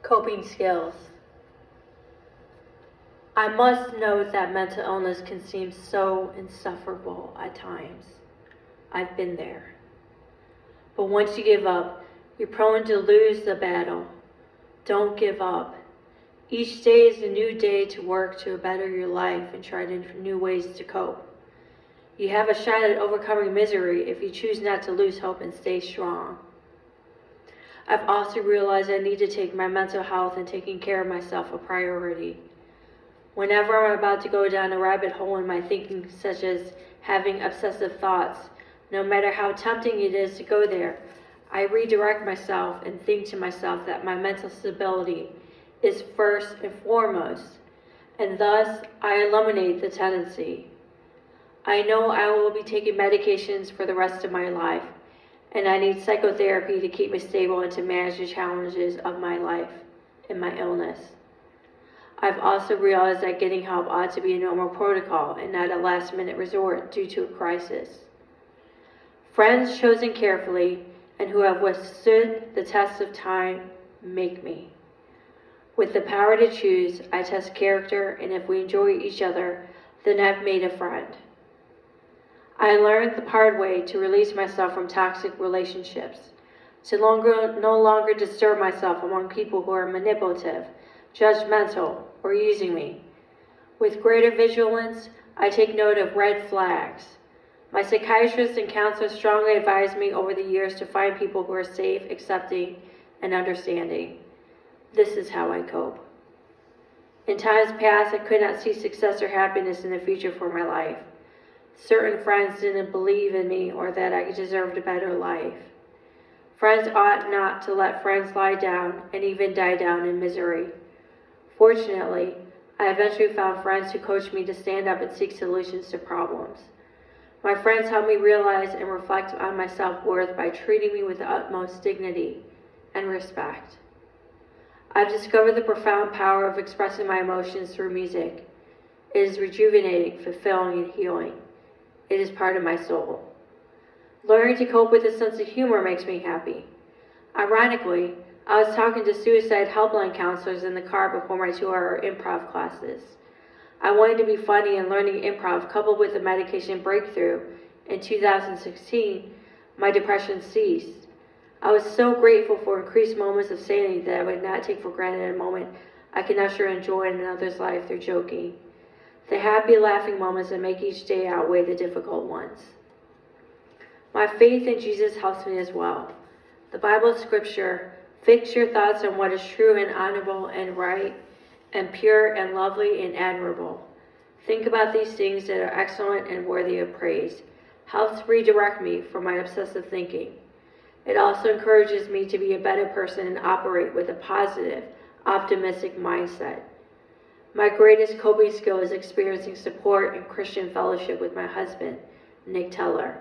Coping skills. I must note that mental illness can seem so insufferable at times. I've been there. But once you give up, you're prone to lose the battle. Don't give up. Each day is a new day to work to better your life and try new ways to cope. You have a shot at overcoming misery if you choose not to lose hope and stay strong. I've also realized I need to take my mental health and taking care of myself a priority. Whenever I'm about to go down a rabbit hole in my thinking, such as having obsessive thoughts, no matter how tempting it is to go there, I redirect myself and think to myself that my mental stability is first and foremost, and thus I eliminate the tendency. I know I will be taking medications for the rest of my life, and I need psychotherapy to keep me stable and to manage the challenges of my life and my illness. I've also realized that getting help ought to be a normal protocol and not a last-minute resort due to a crisis. Friends chosen carefully and who have withstood the test of time make me. With the power to choose, I test character, and if we enjoy each other, then I've made a friend. I learned the hard way to release myself from toxic relationships, to no longer disturb myself among people who are manipulative, judgmental, or using me. With greater vigilance, I take note of red flags. My psychiatrist and counselor strongly advised me over the years to find people who are safe, accepting, and understanding. This is how I cope. In times past, I could not see success or happiness in the future for my life. Certain friends didn't believe in me or that I deserved a better life. Friends ought not to let friends lie down and even die down in misery. Fortunately, I eventually found friends who coached me to stand up and seek solutions to problems. My friends helped me realize and reflect on my self-worth by treating me with the utmost dignity and respect. I've discovered the profound power of expressing my emotions through music. It is rejuvenating, fulfilling, and healing. It is part of my soul. Learning to cope with a sense of humor makes me happy. Ironically, I was talking to suicide helpline counselors in the car before my 2-hour improv classes. I wanted to be funny, and learning improv coupled with the medication breakthrough in 2016, my depression ceased. I was so grateful for increased moments of sanity that I would not take for granted a moment I can usher in joy in another's life through joking. The happy, laughing moments that make each day outweigh the difficult ones. My faith in Jesus helps me as well. The Bible scripture, "Fix your thoughts on what is true and honorable and right and pure and lovely and admirable. Think about these things that are excellent and worthy of praise," helps redirect me from my obsessive thinking. It also encourages me to be a better person and operate with a positive, optimistic mindset. My greatest coping skill is experiencing support and Christian fellowship with my husband, Nick Teller.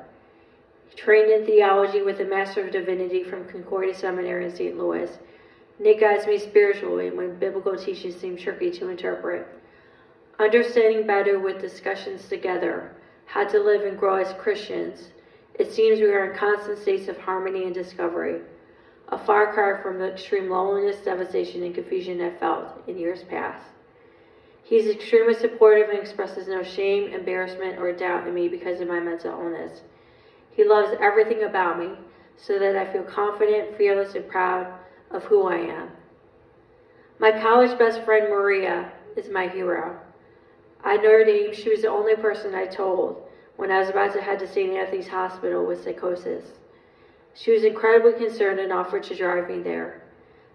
Trained in theology with a Master of Divinity from Concordia Seminary in St. Louis, Nick guides me spiritually when biblical teachings seem tricky to interpret. Understanding better with discussions together how to live and grow as Christians, it seems we are in constant states of harmony and discovery, a far cry from the extreme loneliness, devastation, and confusion I felt in years past. He is extremely supportive and expresses no shame, embarrassment, or doubt in me because of my mental illness. He loves everything about me so that I feel confident, fearless, and proud of who I am. My college best friend Maria is my hero. At Notre Dame, she was the only person I told when I was about to head to St. Anthony's Hospital with psychosis. She was incredibly concerned and offered to drive me there.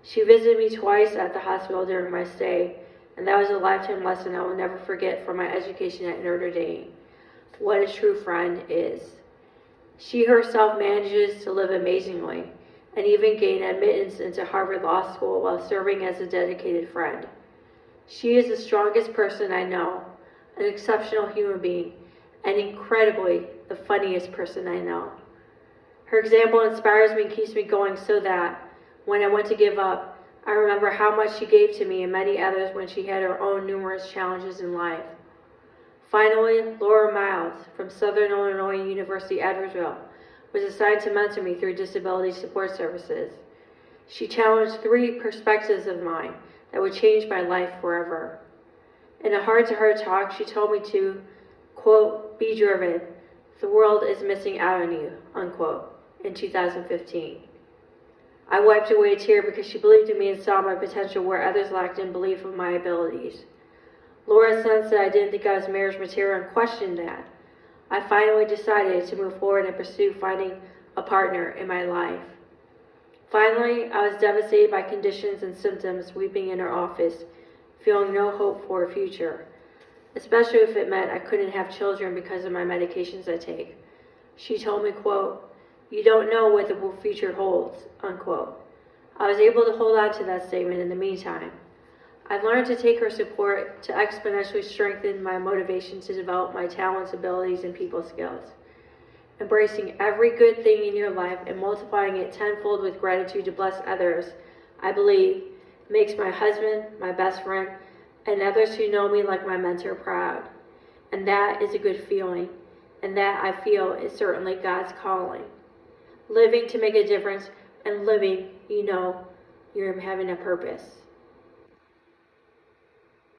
She visited me twice at the hospital during my stay, and that was a lifetime lesson I will never forget from my education at Notre Dame. What a true friend is. She herself manages to live amazingly and even gain admittance into Harvard Law School while serving as a dedicated friend. She is the strongest person I know, an exceptional human being, and incredibly the funniest person I know. Her example inspires me and keeps me going so that, when I went to give up, I remember how much she gave to me and many others when she had her own numerous challenges in life. Finally, Laura Miles from Southern Illinois University, Edwardsville, was assigned to mentor me through disability support services. She challenged 3 perspectives of mine that would change my life forever. In a heart-to-heart talk, she told me to, quote, be driven. The world is missing out on you, unquote, in 2015. I wiped away a tear because she believed in me and saw my potential where others lacked in belief of my abilities. Laura sensed that I didn't think I was marriage material and questioned that. I finally decided to move forward and pursue finding a partner in my life. Finally, I was devastated by conditions and symptoms weeping in her office, feeling no hope for a future, especially if it meant I couldn't have children because of my medications I take. She told me, quote, you don't know what the future holds, unquote. I was able to hold on to that statement in the meantime. I've learned to take her support to exponentially strengthen my motivation to develop my talents, abilities, and people skills. Embracing every good thing in your life and multiplying it tenfold with gratitude to bless others, I believe, makes my husband, my best friend, and others who know me like my mentor proud. And that is a good feeling, and that I feel is certainly God's calling. Living to make a difference and living, you know, you're having a purpose.